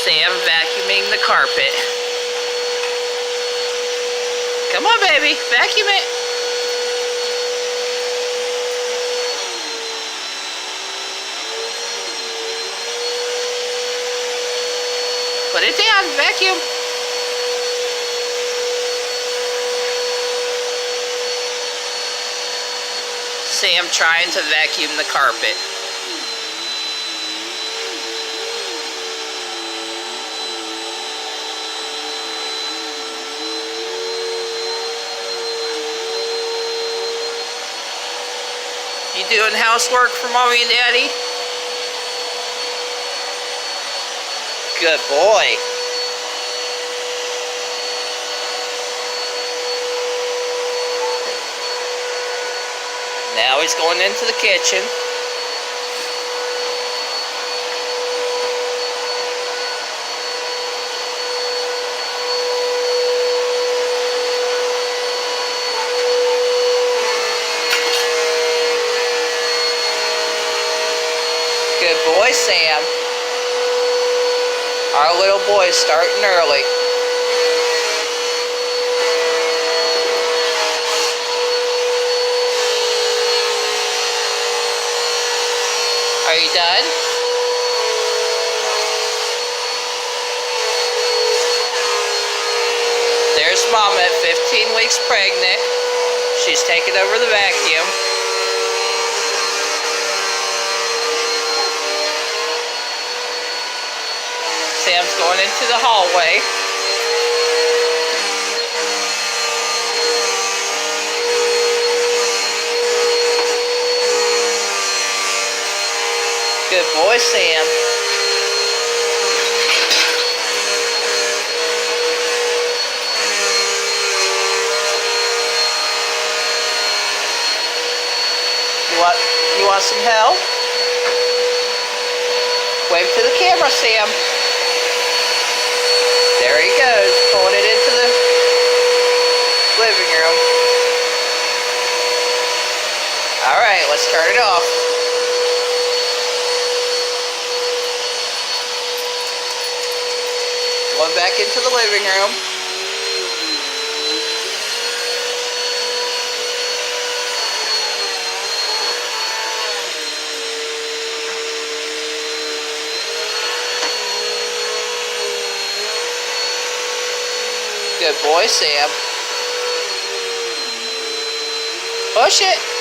Sam vacuuming the carpet. Come on, baby, vacuum it. Put it down, vacuum. Sam trying to vacuum the carpet. You doing housework for Mommy and Daddy? Good boy. Now he's going into the kitchen. Good boy, Sam. Our little boy's starting early. Are you done? There's Mama at 15 weeks pregnant. She's taking over the vacuum. Sam's going into the hallway. Good boy, Sam. You want some help? Wave to the camera, Sam. There he goes, pulling it into the living room. All right, let's turn it off. Going back into the living room. Good boy, Sam. Push it.